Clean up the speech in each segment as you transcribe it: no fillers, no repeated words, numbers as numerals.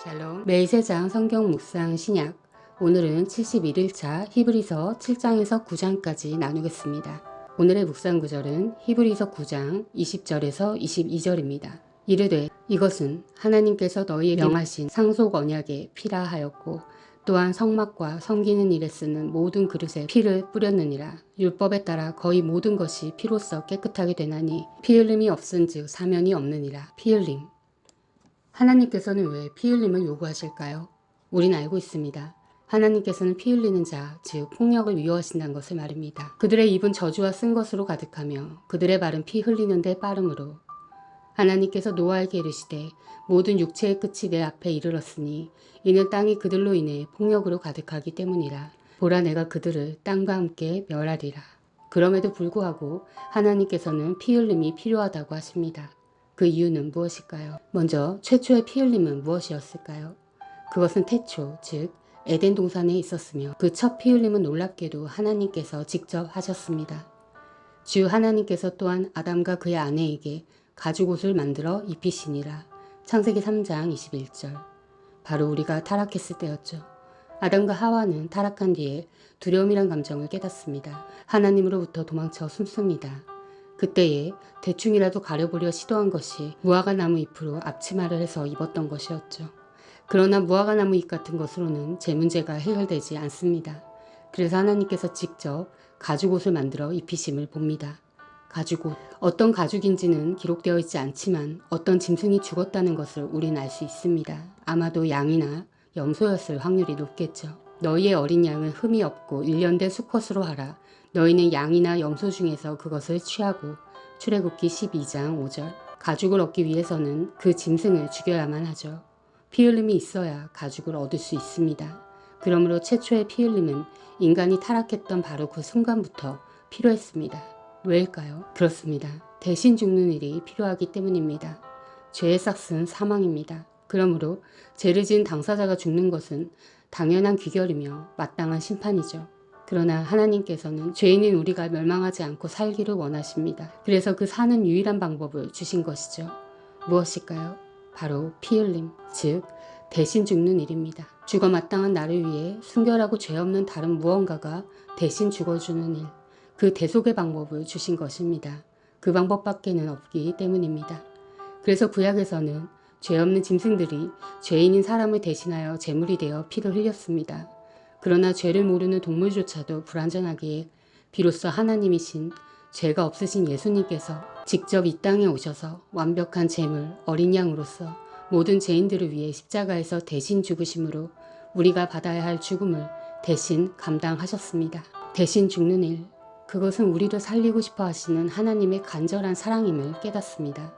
샬롬. 멜세장 성경 묵상 신약. 오늘은 71일차 히브리서 7장에서 9장까지 나누겠습니다. 오늘의 묵상 구절은 히브리서 9장 20절에서 22절입니다. 이르되 이것은 하나님께서 너희에게 명하신 상속 언약의 피라 하였고 또한 성막과 섬기는 일에 쓰는 모든 그릇에 피를 뿌렸느니라. 율법에 따라 거의 모든 것이 피로써 깨끗하게 되나니 피 흘림이 없은즉 사면이 없느니라. 피 흘림. 하나님께서는 왜 피 흘림을 요구하실까요? 우린 알고 있습니다. 하나님께서는 피 흘리는 자, 즉 폭력을 위로하신다는 것을 말입니다. 그들의 입은 저주와 쓴 것으로 가득하며 그들의 발은 피 흘리는 데 빠름으로 하나님께서 노아에게 이르시되 모든 육체의 끝이 내 앞에 이르렀으니 이는 땅이 그들로 인해 폭력으로 가득하기 때문이라. 보라 내가 그들을 땅과 함께 멸하리라. 그럼에도 불구하고 하나님께서는 피 흘림이 필요하다고 하십니다. 그 이유는 무엇일까요? 먼저 최초의 피 흘림은 무엇이었을까요? 그것은 태초, 즉 에덴 동산에 있었으며 그 첫 피 흘림은 놀랍게도 하나님께서 직접 하셨습니다. 주 하나님께서 또한 아담과 그의 아내에게 가죽옷을 만들어 입히시니라. 창세기 3장 21절. 바로 우리가 타락했을 때였죠. 아담과 하와는 타락한 뒤에 두려움이란 감정을 깨닫습니다. 하나님으로부터 도망쳐 숨습니다. 그때에 대충이라도 가려보려 시도한 것이 무화과나무 잎으로 앞치마를 해서 입었던 것이었죠. 그러나 무화과나무 잎 같은 것으로는 제 문제가 해결되지 않습니다. 그래서 하나님께서 직접 가죽옷을 만들어 입히심을 봅니다. 가죽옷. 어떤 가죽인지는 기록되어 있지 않지만 어떤 짐승이 죽었다는 것을 우린 알 수 있습니다. 아마도 양이나 염소였을 확률이 높겠죠. 너희의 어린 양은 흠이 없고 일련된 수컷으로 하라. 너희는 양이나 염소 중에서 그것을 취하고. 출애굽기 12장 5절. 가죽을 얻기 위해서는 그 짐승을 죽여야만 하죠. 피 흘림이 있어야 가죽을 얻을 수 있습니다. 그러므로 최초의 피 흘림은 인간이 타락했던 바로 그 순간부터 필요했습니다. 왜일까요? 그렇습니다. 대신 죽는 일이 필요하기 때문입니다. 죄의 삭은 사망입니다. 그러므로 죄를 지은 당사자가 죽는 것은 당연한 귀결이며 마땅한 심판이죠. 그러나 하나님께서는 죄인인 우리가 멸망하지 않고 살기를 원하십니다. 그래서 그 사는 유일한 방법을 주신 것이죠. 무엇일까요? 바로 피 흘림, 즉 대신 죽는 일입니다. 죽어 마땅한 나를 위해 순결하고 죄 없는 다른 무언가가 대신 죽어주는 일, 그 대속의 방법을 주신 것입니다. 그 방법밖에는 없기 때문입니다. 그래서 구약에서는 죄 없는 짐승들이 죄인인 사람을 대신하여 제물이 되어 피를 흘렸습니다. 그러나 죄를 모르는 동물조차도 불완전하기에 비로소 하나님이신 죄가 없으신 예수님께서 직접 이 땅에 오셔서 완벽한 제물 어린 양으로서 모든 죄인들을 위해 십자가에서 대신 죽으심으로 우리가 받아야 할 죽음을 대신 감당하셨습니다. 대신 죽는 일, 그것은 우리를 살리고 싶어 하시는 하나님의 간절한 사랑임을 깨닫습니다.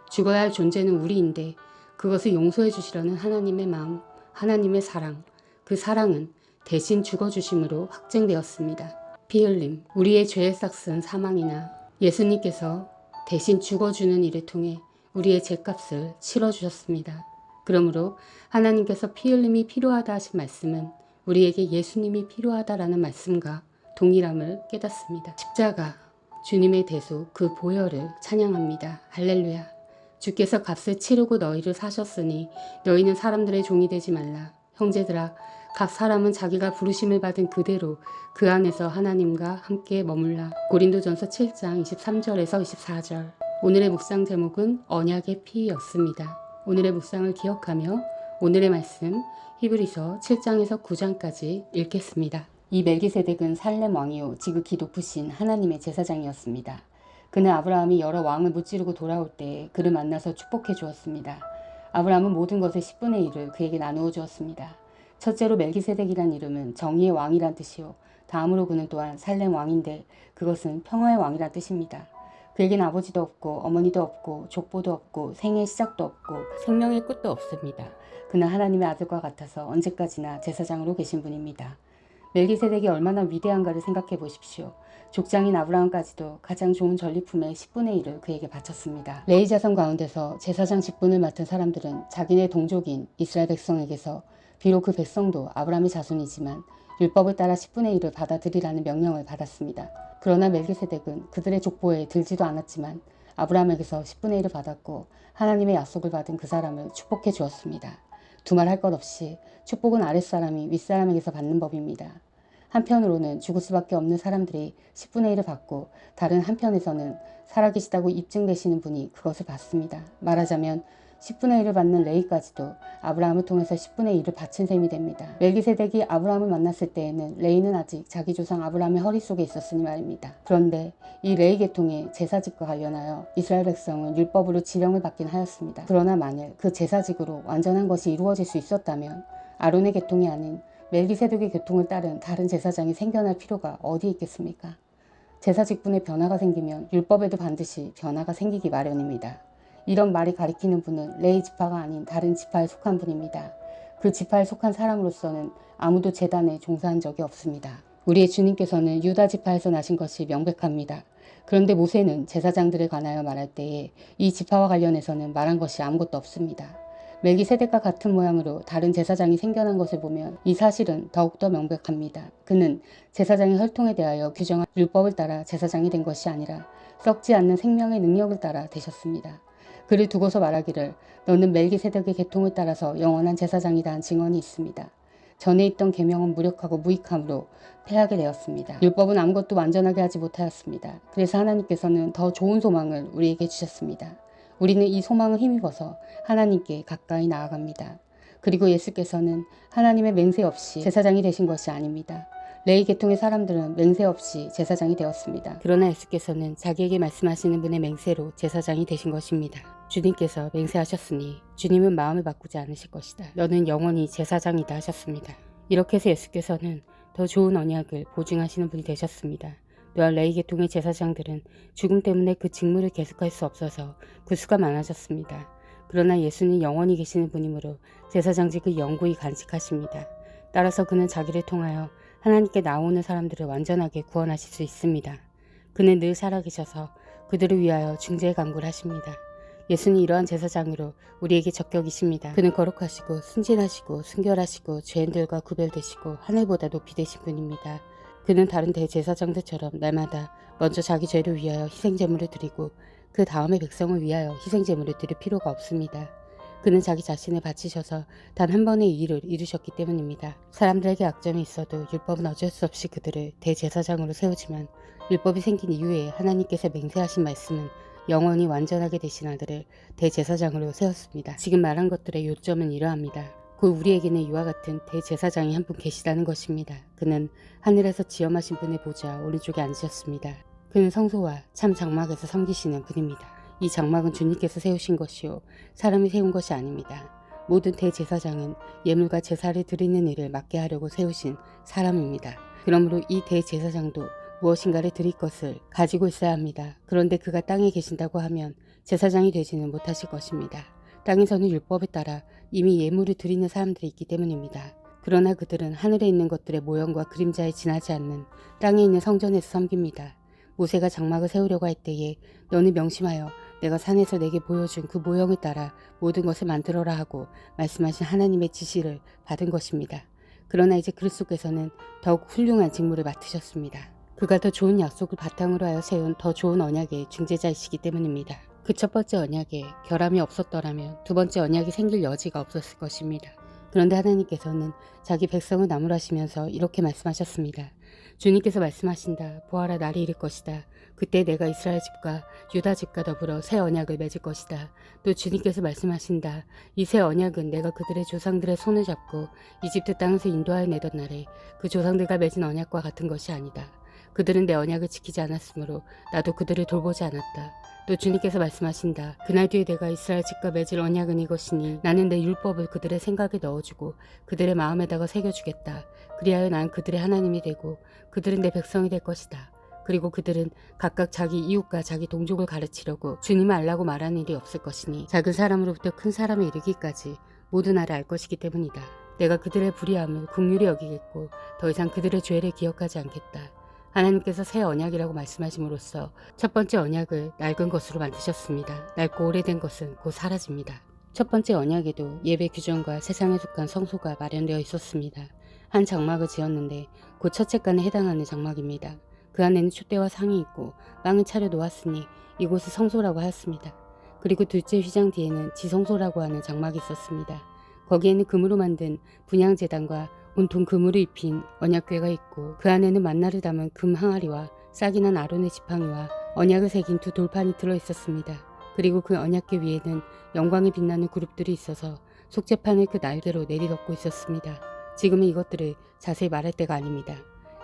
죽어야 할 존재는 우리인데 그것을 용서해 주시려는 하나님의 마음, 하나님의 사랑, 그 사랑은 대신 죽어주심으로 확증되었습니다. 피 흘림, 우리의 죄의 삭은 사망이나 예수님께서 대신 죽어주는 일을 통해 우리의 죄값을 치러주셨습니다. 그러므로 하나님께서 피 흘림이 필요하다 하신 말씀은 우리에게 예수님이 필요하다라는 말씀과 동일함을 깨닫습니다. 십자가, 주님의 대속, 그 보혈을 찬양합니다. 할렐루야. 주께서 값을 치르고 너희를 사셨으니 너희는 사람들의 종이 되지 말라. 형제들아, 각 사람은 자기가 부르심을 받은 그대로 그 안에서 하나님과 함께 머물라. 고린도전서 7장 23절에서 24절. 오늘의 묵상 제목은 언약의 피였습니다. 오늘의 묵상을 기억하며 오늘의 말씀 히브리서 7장에서 9장까지 읽겠습니다. 이 멜기세덱은 살렘 왕이요 지극히 높으신 하나님의 제사장이었습니다. 그는 아브라함이 여러 왕을 무찌르고 돌아올 때 그를 만나서 축복해 주었습니다. 아브라함은 모든 것의 10분의 1을 그에게 나누어 주었습니다. 첫째로 멜기세덱이란 이름은 정의의 왕이란 뜻이요. 다음으로 그는 또한 살렘 왕인데 그것은 평화의 왕이란 뜻입니다. 그에겐 아버지도 없고 어머니도 없고 족보도 없고 생의 시작도 없고 생명의 끝도 없습니다. 그는 하나님의 아들과 같아서 언제까지나 제사장으로 계신 분입니다. 멜기세덱이 얼마나 위대한가를 생각해 보십시오. 족장인 아브라함까지도 가장 좋은 전리품의 10분의 1을 그에게 바쳤습니다. 레위 자손 가운데서 제사장 직분을 맡은 사람들은 자기네 동족인 이스라엘 백성에게서 비록 그 백성도 아브라함의 자손이지만 율법을 따라 10분의 1을 받아들이라는 명령을 받았습니다. 그러나 멜기세덱은 그들의 족보에 들지도 않았지만 아브라함에게서 10분의 1을 받았고 하나님의 약속을 받은 그 사람을 축복해 주었습니다. 두말할 것 없이 축복은 아랫사람이 윗사람에게서 받는 법입니다. 한편으로는 죽을 수밖에 없는 사람들이 10분의 1을 받고 다른 한편에서는 살아계시다고 입증되시는 분이 그것을 받습니다. 말하자면 10분의 1을 받는 레이까지도 아브라함을 통해서 10분의 1을 바친 셈이 됩니다. 멜기세덱이 아브라함을 만났을 때에는 레이는 아직 자기 조상 아브라함의 허리 속에 있었으니 말입니다. 그런데 이 레이 계통의 제사직과 관련하여 이스라엘 백성은 율법으로 지령을 받긴 하였습니다. 그러나 만일 그 제사직으로 완전한 것이 이루어질 수 있었다면 아론의 계통이 아닌 멜기세덱의 계통을 따른 다른 제사장이 생겨날 필요가 어디 있겠습니까? 제사직분에 변화가 생기면 율법에도 반드시 변화가 생기기 마련입니다. 이런 말이 가리키는 분은 레이 지파가 아닌 다른 지파에 속한 분입니다. 그 지파에 속한 사람으로서는 아무도 제단에 종사한 적이 없습니다. 우리의 주님께서는 유다 지파에서 나신 것이 명백합니다. 그런데 모세는 제사장들에 관하여 말할 때에 이 지파와 관련해서는 말한 것이 아무것도 없습니다. 멜기세덱과 같은 모양으로 다른 제사장이 생겨난 것을 보면 이 사실은 더욱더 명백합니다. 그는 제사장의 혈통에 대하여 규정한 율법을 따라 제사장이 된 것이 아니라 썩지 않는 생명의 능력을 따라 되셨습니다. 그를 두고서 말하기를 너는 멜기세덱의 계통을 따라서 영원한 제사장이다 한 증언이 있습니다. 전에 있던 계명은 무력하고 무익함으로 패하게 되었습니다. 율법은 아무것도 완전하게 하지 못하였습니다. 그래서 하나님께서는 더 좋은 소망을 우리에게 주셨습니다. 우리는 이 소망을 힘입어서 하나님께 가까이 나아갑니다. 그리고 예수께서는 하나님의 맹세 없이 제사장이 되신 것이 아닙니다. 레이 계통의 사람들은 맹세 없이 제사장이 되었습니다. 그러나 예수께서는 자기에게 말씀하시는 분의 맹세로 제사장이 되신 것입니다. 주님께서 맹세하셨으니 주님은 마음을 바꾸지 않으실 것이다. 너는 영원히 제사장이다 하셨습니다. 이렇게 해서 예수께서는 더 좋은 언약을 보증하시는 분이 되셨습니다. 또한 레이 계통의 제사장들은 죽음 때문에 그 직무를 계속할 수 없어서 그 수가 많아졌습니다. 그러나 예수는 영원히 계시는 분이므로 제사장직을 영구히 간직하십니다. 따라서 그는 자기를 통하여 하나님께 나오는 사람들을 완전하게 구원하실 수 있습니다. 그는 늘 살아계셔서 그들을 위하여 중재 간구를 하십니다. 예수는 이러한 제사장으로 우리에게 적격이십니다. 그는 거룩하시고 순진하시고 순결하시고 죄인들과 구별되시고 하늘보다 높이 되신 분입니다. 그는 다른 대제사장들처럼 날마다 먼저 자기 죄를 위하여 희생제물을 드리고 그 다음에 백성을 위하여 희생제물을 드릴 필요가 없습니다. 그는 자기 자신을 바치셔서 단 한 번의 일을 이루셨기 때문입니다. 사람들에게 약점이 있어도 율법은 어쩔 수 없이 그들을 대제사장으로 세우지만 율법이 생긴 이후에 하나님께서 맹세하신 말씀은 영원히 완전하게 되신 아들을 대제사장으로 세웠습니다. 지금 말한 것들의 요점은 이러합니다. 곧 우리에게는 이와 같은 대제사장이 한 분 계시다는 것입니다. 그는 하늘에서 지엄하신 분의 보좌 오른쪽에 앉으셨습니다. 그는 성소와 참 장막에서 섬기시는 분입니다. 이 장막은 주님께서 세우신 것이요 사람이 세운 것이 아닙니다. 모든 대제사장은 예물과 제사를 드리는 일을 맡게 하려고 세우신 사람입니다. 그러므로 이 대제사장도 무엇인가를 드릴 것을 가지고 있어야 합니다. 그런데 그가 땅에 계신다고 하면 제사장이 되지는 못하실 것입니다. 땅에서는 율법에 따라 이미 예물을 드리는 사람들이 있기 때문입니다. 그러나 그들은 하늘에 있는 것들의 모형과 그림자에 지나지 않는 땅에 있는 성전에서 섬깁니다. 모세가 장막을 세우려고 할 때에 너는 명심하여 내가 산에서 내게 보여준 그 모형을 따라 모든 것을 만들어라 하고 말씀하신 하나님의 지시를 받은 것입니다. 그러나 이제 그리스도께서는 더욱 훌륭한 직무를 맡으셨습니다. 그가 더 좋은 약속을 바탕으로 하여 세운 더 좋은 언약의 중재자이시기 때문입니다. 그 첫 번째 언약에 결함이 없었더라면 두 번째 언약이 생길 여지가 없었을 것입니다. 그런데 하나님께서는 자기 백성을 나무라시면서 이렇게 말씀하셨습니다. 주님께서 말씀하신다. 보아라, 날이 이를 것이다. 그때 내가 이스라엘 집과 유다 집과 더불어 새 언약을 맺을 것이다. 또 주님께서 말씀하신다. 이 새 언약은 내가 그들의 조상들의 손을 잡고 이집트 땅에서 인도하여 내던 날에 그 조상들과 맺은 언약과 같은 것이 아니다. 그들은 내 언약을 지키지 않았으므로 나도 그들을 돌보지 않았다. 또 주님께서 말씀하신다. 그날 뒤에 내가 이스라엘 집과 맺을 언약은 이것이니 나는 내 율법을 그들의 생각에 넣어주고 그들의 마음에다가 새겨주겠다. 그리하여 난 그들의 하나님이 되고 그들은 내 백성이 될 것이다. 그리고 그들은 각각 자기 이웃과 자기 동족을 가르치려고 주님을 알라고 말하는 일이 없을 것이니 작은 사람으로부터 큰 사람에 이르기까지 모두 나를 알 것이기 때문이다. 내가 그들의 불의함을 긍휼히 여기겠고 더 이상 그들의 죄를 기억하지 않겠다. 하나님께서 새 언약이라고 말씀하심으로써 첫 번째 언약을 낡은 것으로 만드셨습니다. 낡고 오래된 것은 곧 사라집니다. 첫 번째 언약에도 예배 규정과 세상에 속한 성소가 마련되어 있었습니다. 한 장막을 지었는데 곧 첫째간에 해당하는 장막입니다. 그 안에는 촛대와 상이 있고 빵을 차려 놓았으니 이곳을 성소라고 하였습니다. 그리고 둘째 휘장 뒤에는 지성소라고 하는 장막이 있었습니다. 거기에는 금으로 만든 분향제단과 온통 금으로 입힌 언약궤가 있고 그 안에는 만나를 담은 금 항아리와 싹이 난 아론의 지팡이와 언약을 새긴 두 돌판이 들어있었습니다. 그리고 그 언약궤 위에는 영광이 빛나는 그룹들이 있어서 속죄판을 그 날개로 내리덮고 있었습니다. 지금은 이것들을 자세히 말할 때가 아닙니다.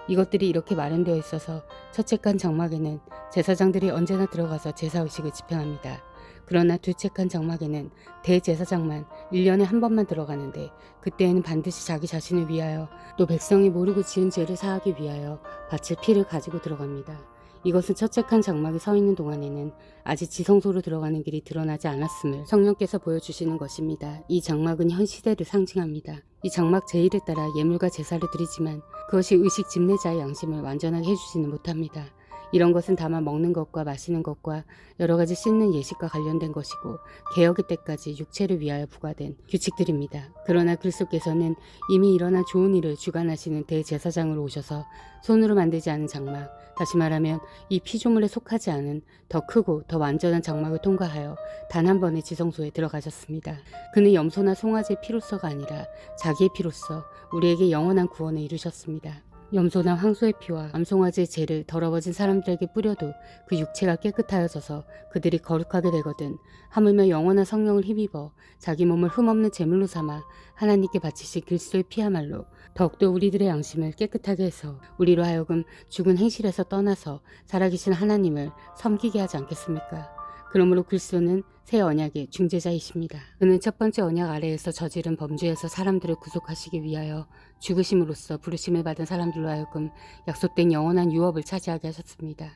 이것들이 이렇게 마련되어 있어서 첫째 칸 장막에는 제사장들이 언제나 들어가서 제사의식을 집행합니다. 그러나 둘째 칸 장막에는 대제사장만 1년에 한 번만 들어가는데 그때에는 반드시 자기 자신을 위하여 또 백성이 모르고 지은 죄를 사하기 위하여 바칠 피를 가지고 들어갑니다. 이것은 첫째 칸 장막에 서 있는 동안에는 아직 지성소로 들어가는 길이 드러나지 않았음을 성령께서 보여주시는 것입니다. 이 장막은 현 시대를 상징합니다. 이 장막 제1에 따라 예물과 제사를 드리지만 그것이 의식 집례자의 양심을 완전하게 해주지는 못합니다. 이런 것은 다만 먹는 것과 마시는 것과 여러 가지 씻는 예식과 관련된 것이고 개혁의 때까지 육체를 위하여 부과된 규칙들입니다. 그러나 그리스도께서는 이미 일어난 좋은 일을 주관하시는 대제사장으로 오셔서 손으로 만들지 않은 장막, 다시 말하면 이 피조물에 속하지 않은 더 크고 더 완전한 장막을 통과하여 단 한 번의 지성소에 들어가셨습니다. 그는 염소나 송아지의 피로서가 아니라 자기의 피로서 우리에게 영원한 구원을 이루셨습니다. 염소나 황소의 피와 암송아지의 죄를 더러워진 사람들에게 뿌려도 그 육체가 깨끗하여져서 그들이 거룩하게 되거든 하물며 영원한 성령을 힘입어 자기 몸을 흠없는 제물로 삼아 하나님께 바치신 그리스도의 피야말로 더욱더 우리들의 양심을 깨끗하게 해서 우리로 하여금 죽은 행실에서 떠나서 살아계신 하나님을 섬기게 하지 않겠습니까? 그러므로 그리스도는 새 언약의 중재자이십니다. 그는 첫 번째 언약 아래에서 저지른 범죄에서 사람들을 구속하시기 위하여 죽으심으로써 부르심을 받은 사람들로 하여금 약속된 영원한 유업을 차지하게 하셨습니다.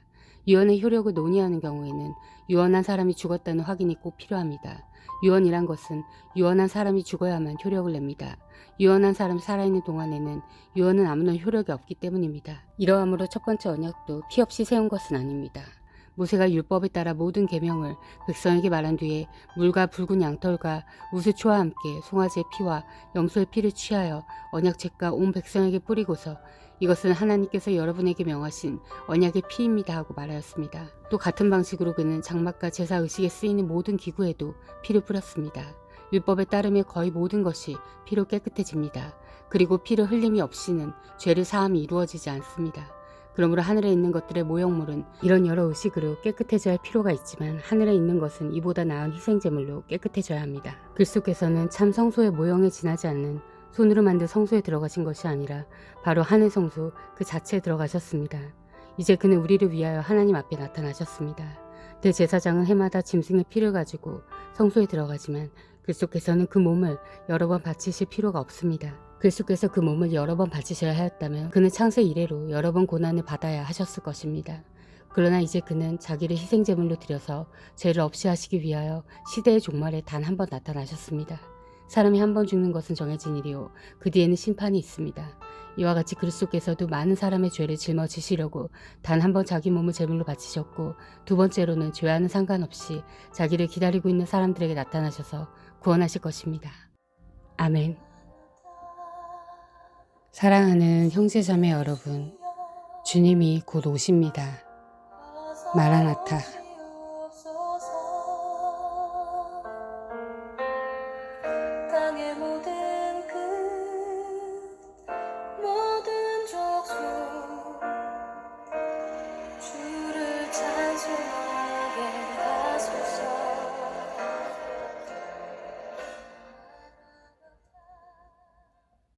유언의 효력을 논의하는 경우에는 유언한 사람이 죽었다는 확인이 꼭 필요합니다. 유언이란 것은 유언한 사람이 죽어야만 효력을 냅니다. 유언한 사람이 살아있는 동안에는 유언은 아무런 효력이 없기 때문입니다. 이러함으로 첫 번째 언약도 피 없이 세운 것은 아닙니다. 모세가 율법에 따라 모든 계명을 백성에게 말한 뒤에 물과 붉은 양털과 우수초와 함께 송아지의 피와 염소의 피를 취하여 언약책과 온 백성에게 뿌리고서 이것은 하나님께서 여러분에게 명하신 언약의 피입니다 하고 말하였습니다. 또 같은 방식으로 그는 장막과 제사 의식에 쓰이는 모든 기구에도 피를 뿌렸습니다. 율법에 따르며 거의 모든 것이 피로 깨끗해집니다. 그리고 피를 흘림이 없이는 죄를 사함이 이루어지지 않습니다. 그러므로 하늘에 있는 것들의 모형물은 이런 여러 의식으로 깨끗해져야 할 필요가 있지만 하늘에 있는 것은 이보다 나은 희생제물로 깨끗해져야 합니다. 그리스도께서는 참 성소의 모형에 지나지 않는 손으로 만든 성소에 들어가신 것이 아니라 바로 하늘 성소 그 자체에 들어가셨습니다. 이제 그는 우리를 위하여 하나님 앞에 나타나셨습니다. 대제사장은 해마다 짐승의 피를 가지고 성소에 들어가지만 그리스도께서는 그 몸을 여러 번 바치실 필요가 없습니다. 그리스도께서 그 몸을 여러 번 바치셔야 하였다면 그는 창세 이래로 여러 번 고난을 받아야 하셨을 것입니다. 그러나 이제 그는 자기를 희생제물로 드려서 죄를 없이 하시기 위하여 시대의 종말에 단 한 번 나타나셨습니다. 사람이 한 번 죽는 것은 정해진 일이요 그 뒤에는 심판이 있습니다. 이와 같이 그리스도께서도 많은 사람의 죄를 짊어지시려고 단 한 번 자기 몸을 제물로 바치셨고 두 번째로는 죄와는 상관없이 자기를 기다리고 있는 사람들에게 나타나셔서 구원하실 것입니다. 아멘. 사랑하는 형제자매 여러분, 주님이 곧 오십니다. 마라나타. 땅의 모든